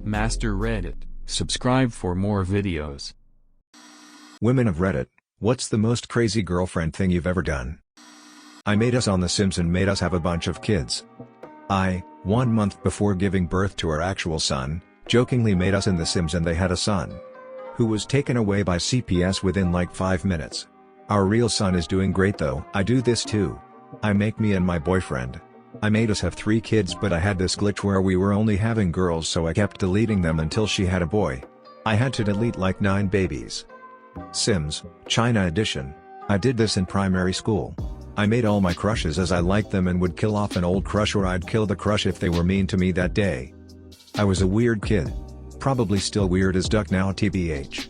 Master Reddit, subscribe for more videos. Women of Reddit, what's the most crazy girlfriend thing you've ever done? I made us on The Sims and made us have a bunch of kids. I, 1 month before giving birth to our actual son, jokingly made us in The Sims and they had a son, who was taken away by CPS within like 5 minutes. Our real son is doing great though. I do this too. I make me and my boyfriend. I made us have 3 kids, but I had this glitch where we were only having girls, so I kept deleting them until she had a boy. I had to delete like 9 babies. Sims, China Edition. I did this in primary school. I made all my crushes as I liked them and would kill off an old crush, or I'd kill the crush if they were mean to me that day. I was a weird kid. Probably still weird as duck now tbh.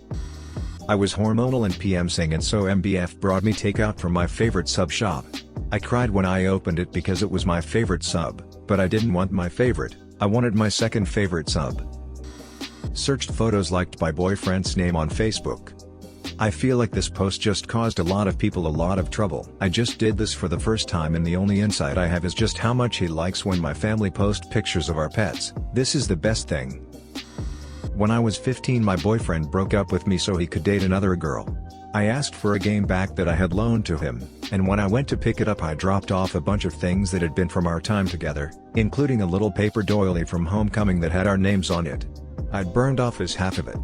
I was hormonal and PMsing, and so MBF brought me takeout from my favorite sub shop. I cried when I opened it because it was my favorite sub, but I didn't want my favorite, I wanted my second favorite sub. Searched photos liked by boyfriend's name on Facebook. I feel like this post just caused a lot of people a lot of trouble. I just did this for the first time and the only insight I have is just how much he likes when my family post pictures of our pets. This is the best thing. When I was 15, my boyfriend broke up with me so he could date another girl. I asked for a game back that I had loaned to him, and when I went to pick it up I dropped off a bunch of things that had been from our time together, including a little paper doily from homecoming that had our names on it. I'd burned off his half of it.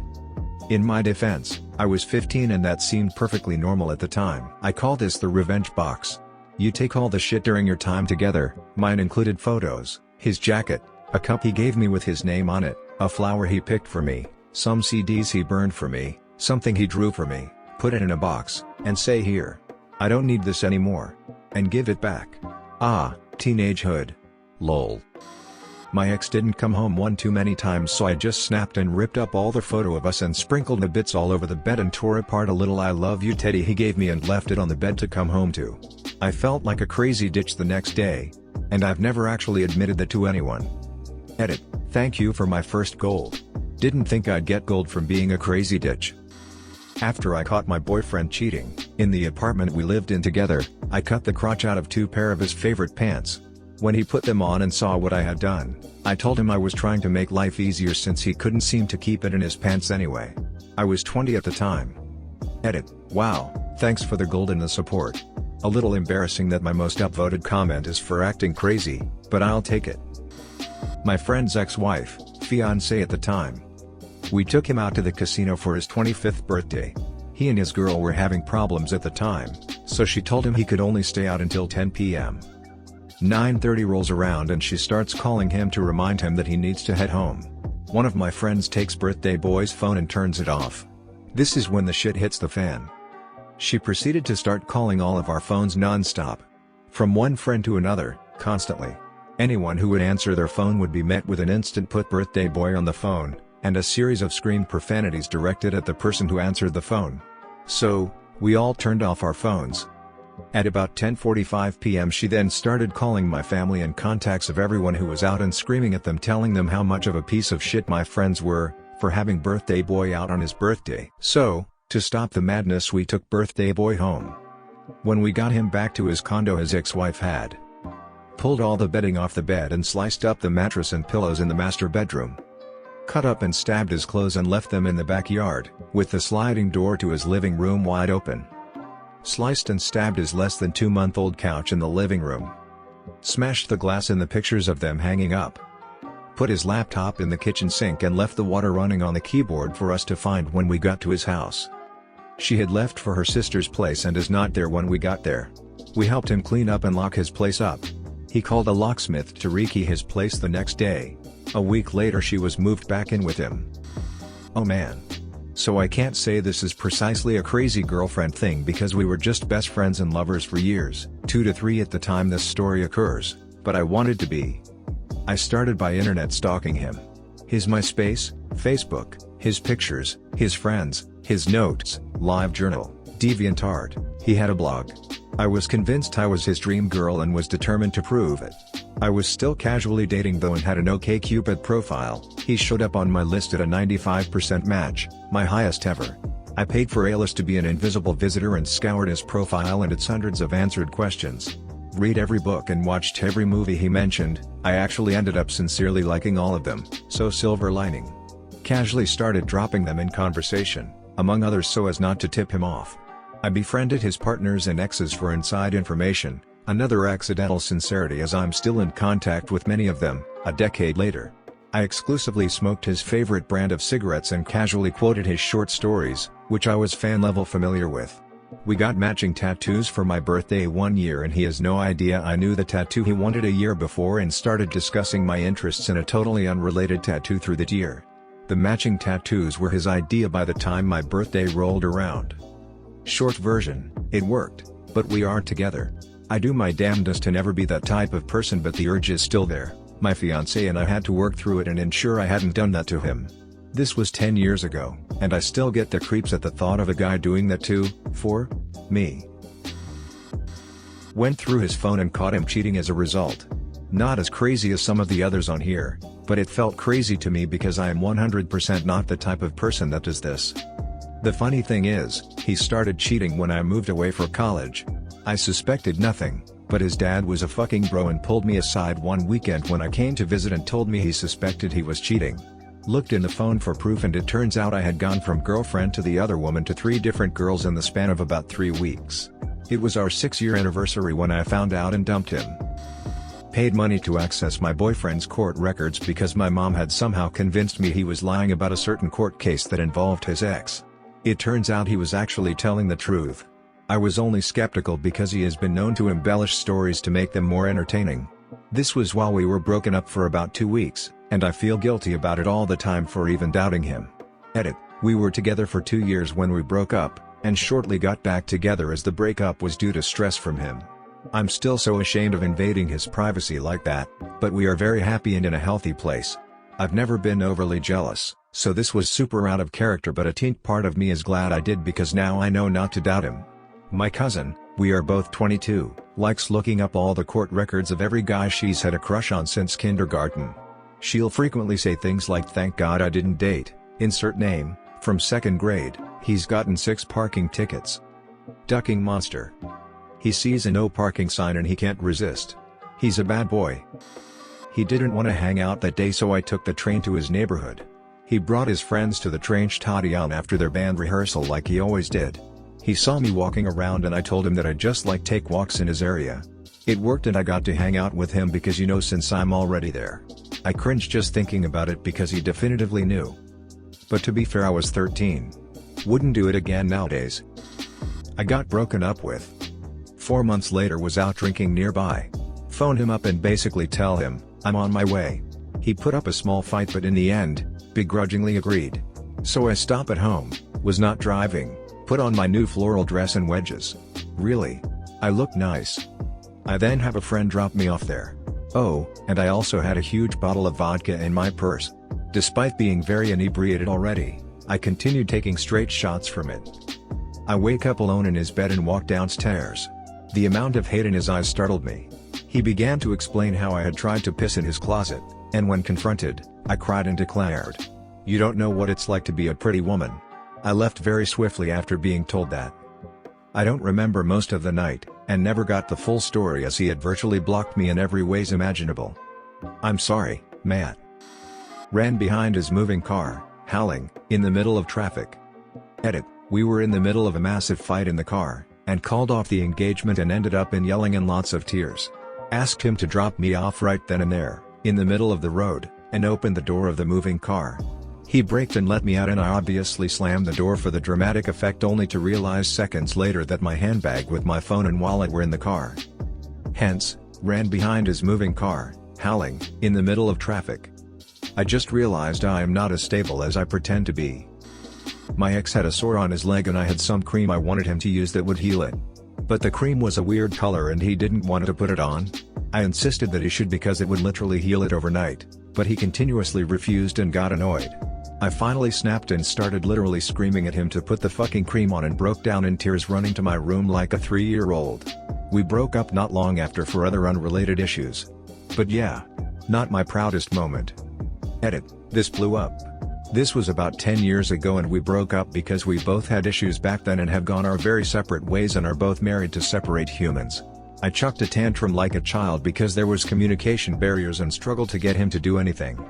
In my defense, I was 15 and that seemed perfectly normal at the time. I call this the revenge box. You take all the shit during your time together. Mine included photos, his jacket, a cup he gave me with his name on it, a flower he picked for me, some CDs he burned for me, something he drew for me, put it in a box, and say here. I don't need this anymore. And give it back. Ah, teenagehood. Lol. My ex didn't come home one too many times, so I just snapped and ripped up all the photo of us and sprinkled the bits all over the bed and tore apart a little I love you teddy he gave me and left it on the bed to come home to. I felt like a crazy ditch the next day. And I've never actually admitted that to anyone. Edit. Thank you for my first gold. Didn't think I'd get gold from being a crazy ditch. After I caught my boyfriend cheating, in the apartment we lived in together, I cut the crotch out of 2 pair of his favorite pants. When he put them on and saw what I had done, I told him I was trying to make life easier since he couldn't seem to keep it in his pants anyway. I was 20 at the time. Edit. Wow, thanks for the gold and the support. A little embarrassing that my most upvoted comment is for acting crazy, but I'll take it. My friend's ex-wife, fiancé at the time. We took him out to the casino for his 25th birthday. He and his girl were having problems at the time, so she told him he could only stay out until 10 p.m. 9:30 rolls around and she starts calling him to remind him that he needs to head home. One of my friends takes birthday boy's phone and turns it off. This is when the shit hits the fan. She proceeded to start calling all of our phones non-stop. From one friend to another, constantly. Anyone who would answer their phone would be met with an instant "put birthday boy on the phone," and a series of screamed profanities directed at the person who answered the phone. So, we all turned off our phones. At about 10:45 p.m. she then started calling my family and contacts of everyone who was out and screaming at them, telling them how much of a piece of shit my friends were, for having birthday boy out on his birthday. So, to stop the madness we took birthday boy home. When we got him back to his condo, his ex-wife had pulled all the bedding off the bed and sliced up the mattress and pillows in the master bedroom. Cut up and stabbed his clothes and left them in the backyard, with the sliding door to his living room wide open. Sliced and stabbed his less than 2-month-old couch in the living room. Smashed the glass in the pictures of them hanging up. Put his laptop in the kitchen sink and left the water running on the keyboard for us to find when we got to his house. She had left for her sister's place and is not there when we got there. We helped him clean up and lock his place up. He called a locksmith to rekey his place the next day. A week later she was moved back in with him. Oh man. So I can't say this is precisely a crazy girlfriend thing because we were just best friends and lovers for years, 2 to 3 at the time this story occurs, but I wanted to be. I started by internet stalking him. His MySpace, Facebook, his pictures, his friends, his notes, live journal, DeviantArt, he had a blog. I was convinced I was his dream girl and was determined to prove it. I was still casually dating though and had an OkCupid profile. He showed up on my list at a 95% match, my highest ever. I paid for A-list to be an invisible visitor and scoured his profile and its hundreds of answered questions. Read every book and watched every movie he mentioned. I actually ended up sincerely liking all of them, so silver lining. casually started dropping them in conversation, among others so as not to tip him off. I befriended his partners and exes for inside information, another accidental sincerity as I'm still in contact with many of them, a decade later. I exclusively smoked his favorite brand of cigarettes and casually quoted his short stories, which I was fan-level familiar with. We got matching tattoos for my birthday one year and he has no idea I knew the tattoo he wanted a year before and started discussing my interests in a totally unrelated tattoo through that year. The matching tattoos were his idea by the time my birthday rolled around. Short version, it worked, but we aren't together. I do my damnedest to never be that type of person but the urge is still there. My fiancé and I had to work through it and ensure I hadn't done that to him. This was 10 years ago, and I still get the creeps at the thought of a guy doing that for me. Went through his phone and caught him cheating as a result. Not as crazy as some of the others on here, but it felt crazy to me because I am 100% not the type of person that does this. The funny thing is, he started cheating when I moved away for college. I suspected nothing, but his dad was a fucking bro and pulled me aside one weekend when I came to visit and told me he suspected he was cheating. Looked in the phone for proof and it turns out I had gone from girlfriend to the other woman to 3 different girls in the span of about 3 weeks. It was our 6-year anniversary when I found out and dumped him. Paid money to access my boyfriend's court records because my mom had somehow convinced me he was lying about a certain court case that involved his ex. It turns out he was actually telling the truth. I was only skeptical because he has been known to embellish stories to make them more entertaining. This was while we were broken up for about 2 weeks, and I feel guilty about it all the time for even doubting him. Edit: we were together for 2 years when we broke up, and shortly got back together as the breakup was due to stress from him. I'm still so ashamed of invading his privacy like that, but we are very happy and in a healthy place. I've never been overly jealous, so this was super out of character but a teeny part of me is glad I did because now I know not to doubt him. My cousin, we are both 22, likes looking up all the court records of every guy she's had a crush on since kindergarten. She'll frequently say things like "thank God I didn't date," insert name, from 2nd grade, he's gotten 6 parking tickets. Ducking monster. He sees a no parking sign and he can't resist. He's a bad boy. He didn't want to hang out that day so I took the train to his neighborhood. He brought his friends to the train station after their band rehearsal like he always did. He saw me walking around and I told him that I'd just like take walks in his area. It worked and I got to hang out with him because since I'm already there. I cringed just thinking about it because he definitively knew. But to be fair I was 13. Wouldn't do it again nowadays. I got broken up with. 4 months later was out drinking nearby. Phoned him up and basically tell him, I'm on my way. He put up a small fight but in the end, begrudgingly agreed. So I stop at home, was not driving. Put on my new floral dress and wedges. Really? I look nice. I then have a friend drop me off there. Oh, and I also had a huge bottle of vodka in my purse. Despite being very inebriated already, I continued taking straight shots from it. I wake up alone in his bed and walk downstairs. The amount of hate in his eyes startled me. He began to explain how I had tried to piss in his closet, and when confronted, I cried and declared, "You don't know what it's like to be a pretty woman." I left very swiftly after being told that. I don't remember most of the night, and never got the full story as he had virtually blocked me in every ways imaginable. I'm sorry, Matt. Ran behind his moving car, howling, in the middle of traffic. Edit: we were in the middle of a massive fight in the car, and called off the engagement and ended up in yelling and lots of tears. Asked him to drop me off right then and there, in the middle of the road, and opened the door of the moving car. He braked and let me out and I obviously slammed the door for the dramatic effect only to realize seconds later that my handbag with my phone and wallet were in the car. Hence, ran behind his moving car, howling, in the middle of traffic. I just realized I am not as stable as I pretend to be. My ex had a sore on his leg and I had some cream I wanted him to use that would heal it. But the cream was a weird color and he didn't want to put it on. I insisted that he should because it would literally heal it overnight, but he continuously refused and got annoyed. I finally snapped and started literally screaming at him to put the fucking cream on and broke down in tears running to my room like a 3-year-old. We broke up not long after for other unrelated issues. But yeah, not my proudest moment. Edit: this blew up. This was about 10 years ago and we broke up because we both had issues back then and have gone our very separate ways and are both married to separate humans. I chucked a tantrum like a child because there was communication barriers and struggled to get him to do anything.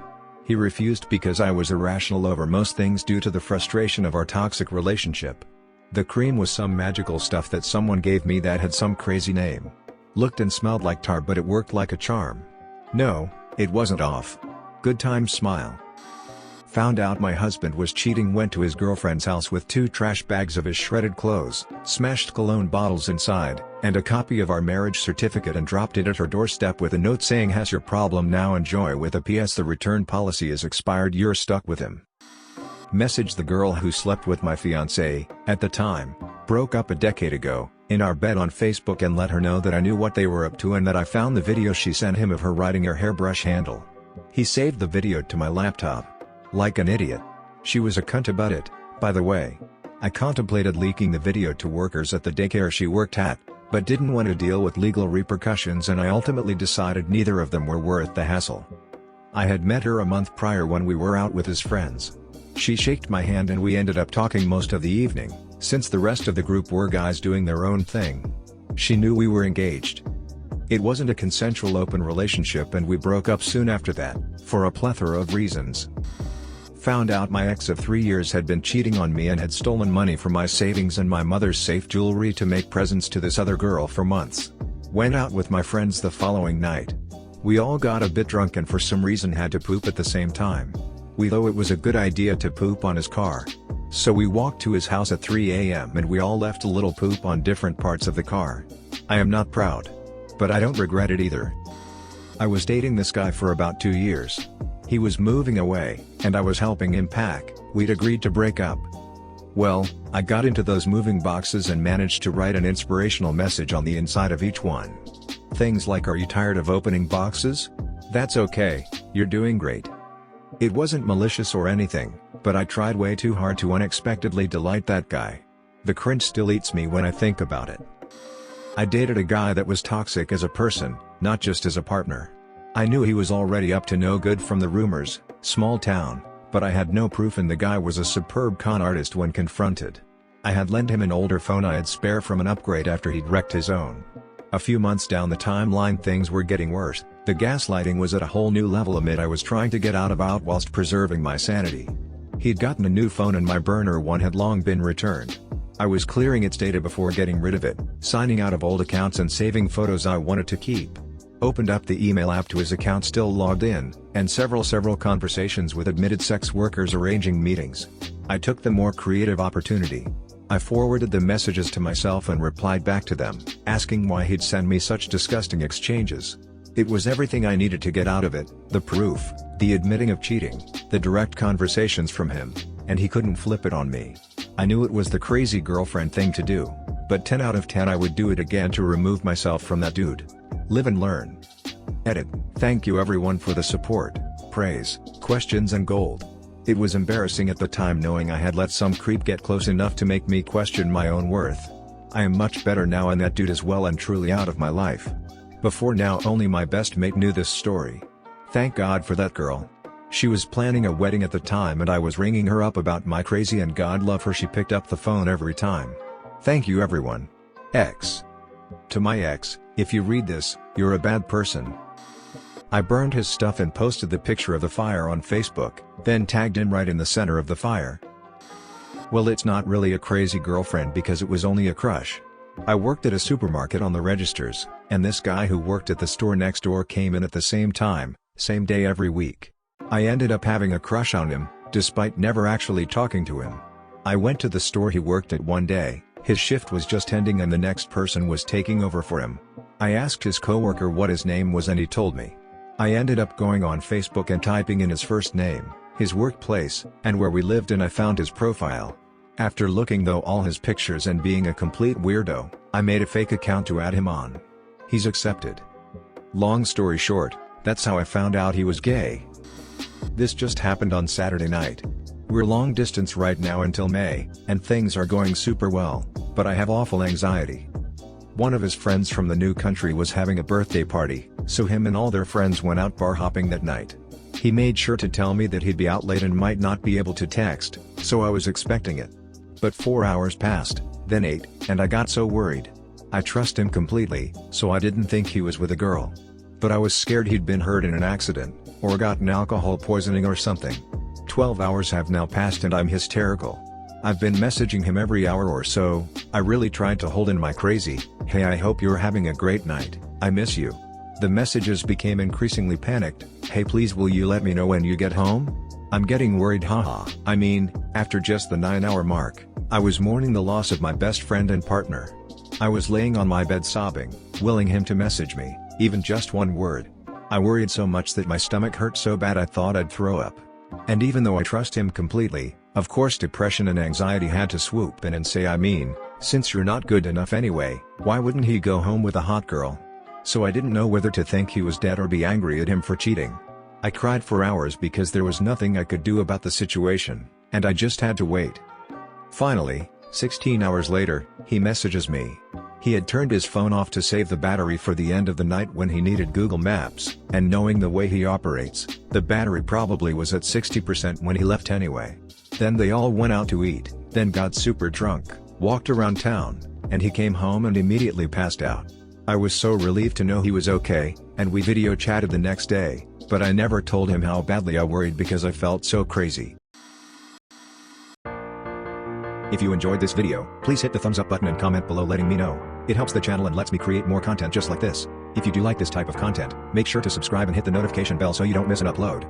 He refused because I was irrational over most things due to the frustration of our toxic relationship. The cream was some magical stuff that someone gave me that had some crazy name. Looked and smelled like tar, but it worked like a charm. No, it wasn't off. Good times smile. Found out my husband was cheating, went to his girlfriend's house with 2 trash bags of his shredded clothes, smashed cologne bottles inside, and a copy of our marriage certificate, and dropped it at her doorstep with a note saying, "Has your problem now, enjoy," with a PS, "The return policy is expired, you're stuck with him." Messaged the girl who slept with my fiancé, at the time, broke up a decade ago, in our bed on Facebook, and let her know that I knew what they were up to and that I found the video she sent him of her riding her hairbrush handle. He saved the video to my laptop. Like an idiot. She was a cunt about it, by the way. I contemplated leaking the video to workers at the daycare she worked at, but didn't want to deal with legal repercussions, and I ultimately decided neither of them were worth the hassle. I had met her a month prior when we were out with his friends. She shaked my hand and we ended up talking most of the evening, since the rest of the group were guys doing their own thing. She knew we were engaged. It wasn't a consensual open relationship, and we broke up soon after that, for a plethora of reasons. Found out my ex of 3 years had been cheating on me and had stolen money from my savings and my mother's safe jewelry to make presents to this other girl for months. Went out with my friends the following night. We all got a bit drunk and for some reason had to poop at the same time. We thought it was a good idea to poop on his car. So we walked to his house at 3 a.m. and we all left a little poop on different parts of the car. I am not proud. But I don't regret it either. I was dating this guy for about 2 years. He was moving away, and I was helping him pack. We'd agreed to break up. Well, I got into those moving boxes and managed to write an inspirational message on the inside of each one. Things like, "Are you tired of opening boxes? That's okay, you're doing great." It wasn't malicious or anything, but I tried way too hard to unexpectedly delight that guy. The cringe still eats me when I think about it. I dated a guy that was toxic as a person, not just as a partner. I knew he was already up to no good from the rumors, small town, but I had no proof, and the guy was a superb con artist when confronted. I had lent him an older phone I had spare from an upgrade after he'd wrecked his own. A few months down the timeline, things were getting worse. The gaslighting was at a whole new level amid I was trying to get out whilst preserving my sanity. He'd gotten a new phone and my burner one had long been returned. I was clearing its data before getting rid of it, signing out of old accounts and saving photos I wanted to keep. Opened up the email app to his account still logged in, and several conversations with admitted sex workers arranging meetings. I took the more creative opportunity. I forwarded the messages to myself and replied back to them, asking why he'd send me such disgusting exchanges. It was everything I needed to get out of it, the proof, the admitting of cheating, the direct conversations from him, and he couldn't flip it on me. I knew it was the crazy girlfriend thing to do, but 10 out of 10 I would do it again to remove myself from that dude. Live and learn. Edit. Thank you everyone for the support, praise, questions and gold. It was embarrassing at the time knowing I had let some creep get close enough to make me question my own worth. I am much better now and that dude is well and truly out of my life. Before now only my best mate knew this story. Thank God for that girl. She was planning a wedding at the time and I was ringing her up about my crazy, and God love her, she picked up the phone every time. Thank you everyone. X. To my ex, if you read this, you're a bad person. I burned his stuff and posted the picture of the fire on Facebook, then tagged him right in the center of the fire. Well, it's not really a crazy girlfriend because it was only a crush. I worked at a supermarket on the registers, and this guy who worked at the store next door came in at the same time, same day every week. I ended up having a crush on him, despite never actually talking to him. I went to the store he worked at one day, his shift was just ending and the next person was taking over for him. I asked his coworker what his name was and he told me. I ended up going on Facebook and typing in his first name, his workplace, and where we lived, and I found his profile. After looking through all his pictures and being a complete weirdo, I made a fake account to add him on. He's accepted. Long story short, that's how I found out he was gay. This just happened on Saturday night. We're long distance right now until May, and things are going super well, but I have awful anxiety. One of his friends from the new country was having a birthday party, so him and all their friends went out bar hopping that night. He made sure to tell me that he'd be out late and might not be able to text, so I was expecting it. But 4 hours passed, then 8, and I got so worried. I trust him completely, so I didn't think he was with a girl. but I was scared he'd been hurt in an accident, or gotten alcohol poisoning or something. 12 hours have now passed and I'm hysterical. I've been messaging him every hour or so. I really tried to hold in my crazy, "Hey, I hope you're having a great night, I miss you." The messages became increasingly panicked, "Hey, please will you let me know when you get home? I'm getting worried, haha." I mean, after just the 9-hour mark, I was mourning the loss of my best friend and partner. I was laying on my bed sobbing, willing him to message me, even just one word. I worried so much that my stomach hurt so bad I thought I'd throw up. And even though I trust him completely, of course depression and anxiety had to swoop in and say, I mean, since you're not good enough anyway, why wouldn't he go home with a hot girl? So I didn't know whether to think he was dead or be angry at him for cheating. I cried for hours because there was nothing I could do about the situation, and I just had to wait. Finally, 16 hours later, he messages me. He had turned his phone off to save the battery for the end of the night when he needed Google Maps, and knowing the way he operates, the battery probably was at 60% when he left anyway. Then they all went out to eat, then got super drunk, walked around town, and he came home and immediately passed out. I was so relieved to know he was okay, and we video chatted the next day, but I never told him how badly I worried because I felt so crazy. If you enjoyed this video, please hit the thumbs up button and comment below letting me know. It helps the channel and lets me create more content just like this. If you do like this type of content, make sure to subscribe and hit the notification bell so you don't miss an upload.